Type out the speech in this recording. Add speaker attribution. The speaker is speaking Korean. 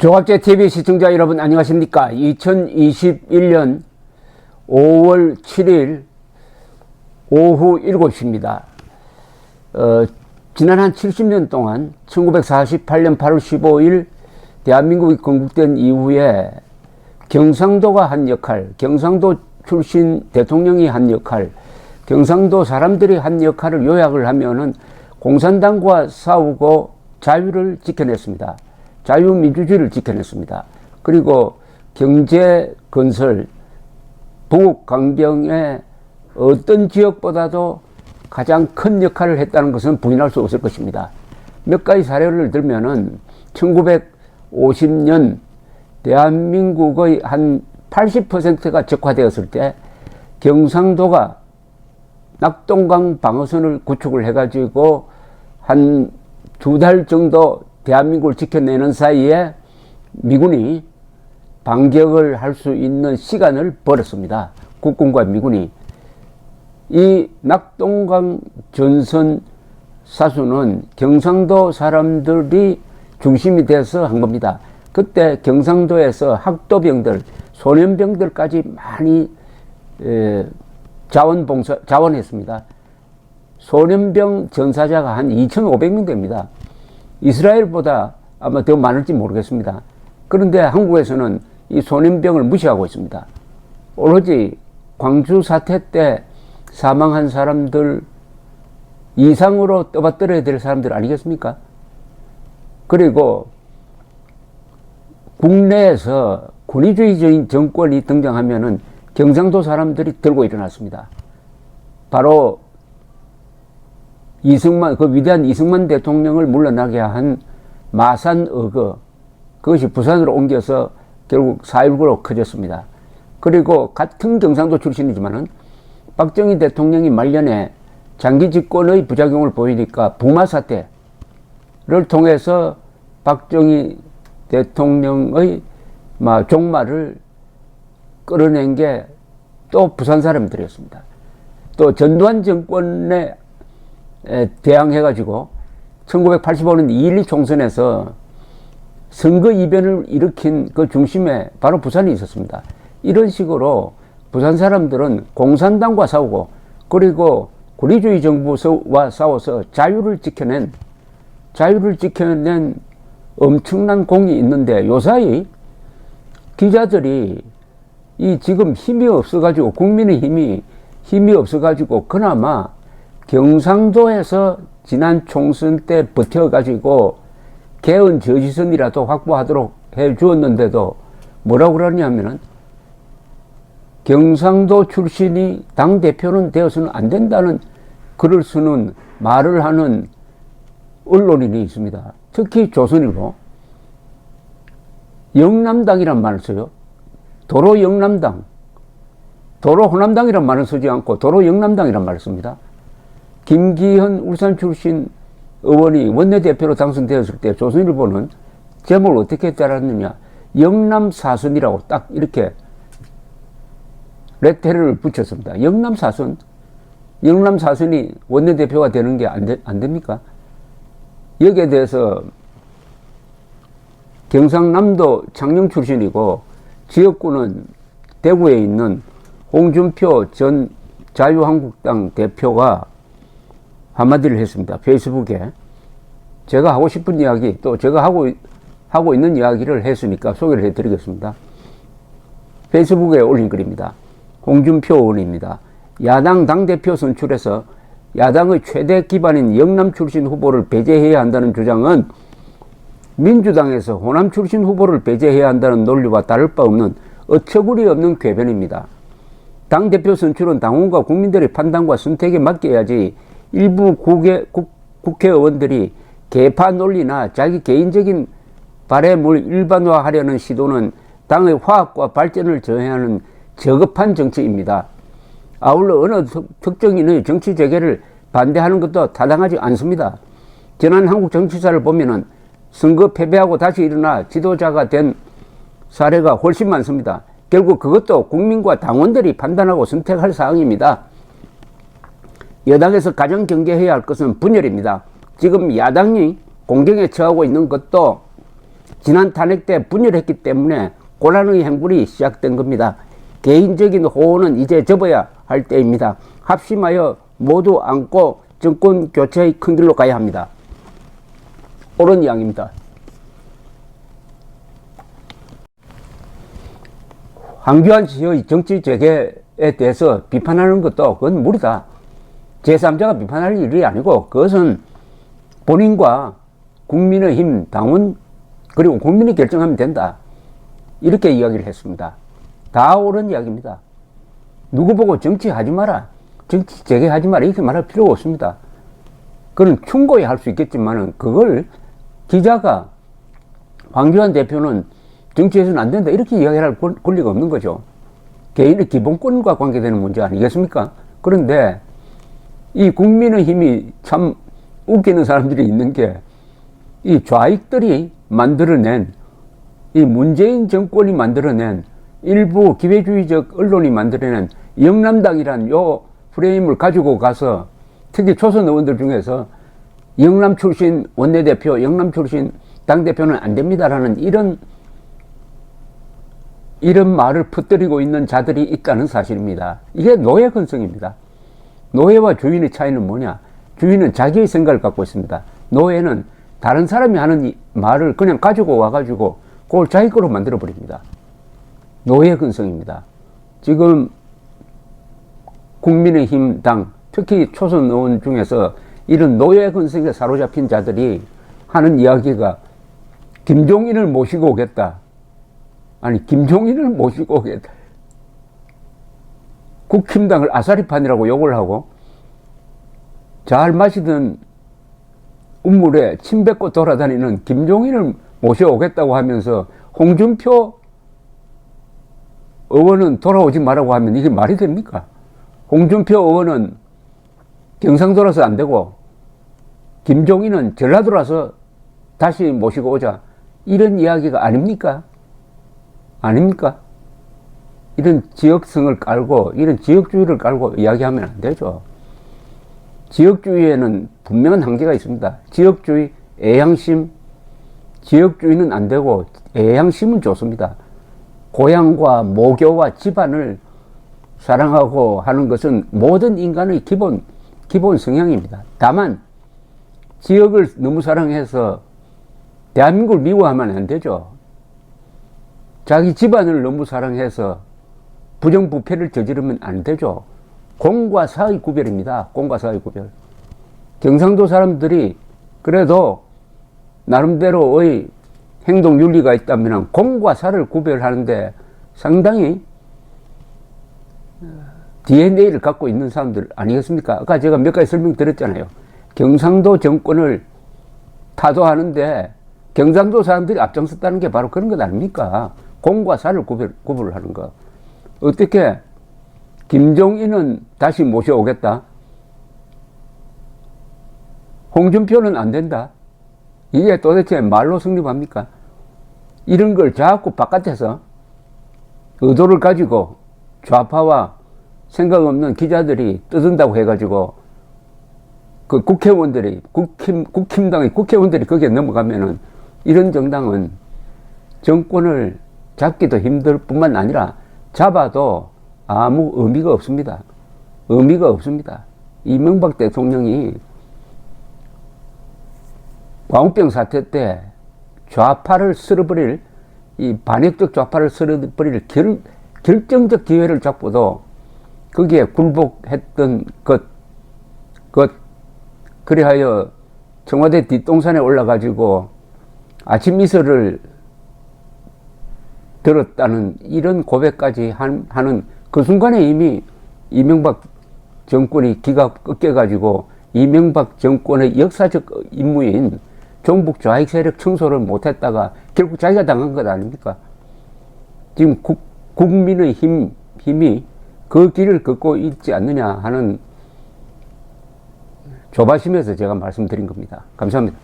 Speaker 1: 조갑제TV 시청자 여러분 안녕하십니까. 2021년 5월 7일 오후 7시입니다. 지난 한 70년 동안 1948년 8월 15일 대한민국이 건국된 이후에 경상도가 한 역할, 경상도 출신 대통령이 한 역할, 경상도 사람들이 한 역할을 요약을 하면은 공산당과 싸우고 자유를 지켜냈습니다. 자유민주주의를 지켜냈습니다. 그리고 경제 건설, 부국 강경의 어떤 지역보다도 가장 큰 역할을 했다는 것은 부인할 수 없을 것입니다. 몇 가지 사례를 들면은 1950년 대한민국의 한 80%가 적화되었을 때 경상도가 낙동강 방어선을 구축을 해가지고 한 2달 정도 대한민국을 지켜내는 사이에 미군이 반격을 할 수 있는 시간을 벌었습니다. 국군과 미군이. 이 낙동강 전선 사수는 경상도 사람들이 중심이 돼서 한 겁니다. 그때 경상도에서 학도병들, 소년병들까지 많이 자원했습니다. 소년병 전사자가 한 2,500명 됩니다. 이스라엘보다 아마 더 많을지 모르겠습니다. 그런데 한국에서는 이 소년병을 무시하고 있습니다. 오로지 광주 사태 때 사망한 사람들 이상으로 떠받들어야 될 사람들 아니겠습니까? 그리고 국내에서 권위주의적인 정권이 등장하면은 경상도 사람들이 들고 일어났습니다. 바로 이승만, 그 위대한 이승만 대통령을 물러나게 한 마산어거, 그것이 부산으로 옮겨서 결국 4.19로 커졌습니다. 그리고 같은 경상도 출신이지만은 박정희 대통령이 말년에 장기 집권의 부작용을 보이니까 부마 사태를 통해서 박정희 대통령의 종말을 끌어낸 게 또 부산 사람들이었습니다. 또 전두환 정권에 대항해가지고 1985년 2.12 총선에서 선거 이변을 일으킨 그 중심에 바로 부산이 있었습니다. 이런 식으로 부산 사람들은 공산당과 싸우고 그리고 권위주의 정부와 싸워서 자유를 지켜낸 엄청난 공이 있는데 요사이 기자들이 이 지금 힘이 없어가지고 국민의 힘이 없어가지고 그나마 경상도에서 지난 총선 때 버텨가지고 개헌 저지선이라도 확보하도록 해 주었는데도 뭐라고 그러냐면은 경상도 출신이 당대표는 되어서는 안 된다는 글을 쓰는 말을 하는 언론인이 있습니다. 특히 조선일보. 영남당이란 말을 써요. 도로 영남당. 도로 호남당이란 말을 쓰지 않고 도로 영남당이란 말을 씁니다. 김기현 울산 출신 의원이 원내대표로 당선되었을 때 조선일보는 제목을 어떻게 따랐느냐. 영남사선이라고 딱 이렇게 레테르를 붙였습니다. 영남사선. 영남사선이 원내대표가 되는 게 안 됩니까? 여기에 대해서 경상남도 창녕 출신이고 지역구는 대구에 있는 홍준표 전 자유한국당 대표가 한마디를 했습니다. 페이스북에. 제가 하고 싶은 이야기, 또 제가 하고 있는 이야기를 했으니까 소개를 해드리겠습니다. 페이스북에 올린 글입니다. 홍준표 의원입니다. 야당 당대표 선출에서 야당의 최대 기반인 영남 출신 후보를 배제해야 한다는 주장은 민주당에서 호남 출신 후보를 배제해야 한다는 논리와 다를 바 없는 어처구니 없는 궤변입니다. 당대표 선출은 당원과 국민들의 판단과 선택에 맡겨야지 일부 국회의원들이 계파 논리나 자기 개인적인 바램을 일반화하려는 시도는 당의 화합과 발전을 저해하는 저급한 정치입니다. 아울러 어느 특정인의 정치 재개를 반대하는 것도 타당하지 않습니다. 지난 한국 정치사를 보면은 선거 패배하고 다시 일어나 지도자가 된 사례가 훨씬 많습니다. 결국 그것도 국민과 당원들이 판단하고 선택할 사항입니다. 여당에서 가장 경계해야 할 것은 분열입니다. 지금 야당이 공경에 처하고 있는 것도 지난 탄핵 때 분열했기 때문에 고난의 행군이 시작된 겁니다. 개인적인 호언은 이제 접어야 할 때입니다. 합심하여 모두 안고 정권 교체의 큰 길로 가야 합니다. 옳은 이야기입니다. 황교안 씨의 정치 재개에 대해서 비판하는 것도 그건 무리다. 제3자가 비판할 일이 아니고 그것은 본인과 국민의힘 당원 그리고 국민이 결정하면 된다. 이렇게 이야기를 했습니다. 다 옳은 이야기입니다. 누구 보고 정치하지 마라, 정치 재개하지 마라 이렇게 말할 필요가 없습니다. 그건 충고히 할 수 있겠지만 그걸 기자가 황교안 대표는 정치에서는 안 된다 이렇게 이야기할 권리가 없는 거죠. 개인의 기본권과 관계되는 문제 아니겠습니까? 그런데 이 국민의힘이 참 웃기는 사람들이 있는 게 이 좌익들이 만들어낸 이 문재인 정권이 만들어낸 일부 기회주의적 언론이 만들어낸 영남당이란 요 프레임을 가지고 가서 특히 초선 의원들 중에서 영남 출신 원내대표, 영남 출신 당대표는 안 됩니다라는 이런 말을 퍼뜨리고 있는 자들이 있다는 사실입니다. 이게 노예 근성입니다. 노예와 주인의 차이는 뭐냐? 주인은 자기의 생각을 갖고 있습니다. 노예는 다른 사람이 하는 말을 그냥 가지고 와가지고 그걸 자기 거로 만들어버립니다. 노예 근성입니다. 지금 국민의힘 당, 특히 초선 의원 중에서 이런 노예 근성에 사로잡힌 자들이 하는 이야기가 김종인을 모시고 오겠다. 아니, 김종인을 모시고 오겠다. 국힘당을 아사리판이라고 욕을 하고 잘 마시던 우물에 침 뱉고 돌아다니는 김종인을 모셔오겠다고 하면서 홍준표 의원은 돌아오지 말라고 하면 이게 말이 됩니까? 홍준표 의원은 경상도라서 안 되고 김종인은 전라도라서 다시 모시고 오자. 이런 이야기가 아닙니까? 아닙니까? 이런 지역성을 깔고 이런 지역주의를 깔고 이야기하면 안 되죠. 지역주의에는 분명한 한계가 있습니다. 지역주의, 애향심, 지역주의는 안 되고 애향심은 좋습니다. 고향과 모교와 집안을 사랑하고 하는 것은 모든 인간의 기본 성향입니다. 다만 지역을 너무 사랑해서 대한민국을 미워하면 안 되죠. 자기 집안을 너무 사랑해서 부정부패를 저지르면 안 되죠. 공과 사의 구별입니다. 공과 사의 구별. 경상도 사람들이 그래도 나름대로의 행동 윤리가 있다면 공과 사를 구별하는데 상당히 DNA를 갖고 있는 사람들 아니겠습니까? 아까 제가 몇 가지 설명드렸잖아요. 경상도 정권을 타도하는데 경상도 사람들이 앞장섰다는 게 바로 그런 것 아닙니까? 공과 사를 구별하는 거. 어떻게 김종인은 다시 모셔오겠다. 홍준표는 안 된다. 이게 도대체 말로 성립합니까? 이런 걸 자꾸 바깥에서 의도를 가지고 좌파와 생각 없는 기자들이 떠든다고 해가지고 그 국회의원들이 국힘당의 국회의원들이 거기에 넘어가면은 이런 정당은 정권을 잡기도 힘들 뿐만 아니라 잡아도 아무 의미가 없습니다. 의미가 없습니다. 이명박 대통령이 광우병 사태 때 좌파를 쓸어버릴 이 반역적 좌파를 쓸어버릴 결정적 기회를 잡고도 거기에 굴복했던 것 그리하여 청와대 뒷동산에 올라가지고 아침 이슬을 들었다는 이런 고백까지 하는 그 순간에 이미 이명박 정권이 기가 꺾여가지고 이명박 정권의 역사적 임무인 종북 좌익 세력 청소를 못했다가 결국 자기가 당한 것 아닙니까? 지금 국민의 힘이 그 길을 걷고 있지 않느냐 하는 조바심에서 제가 말씀드린 겁니다. 감사합니다.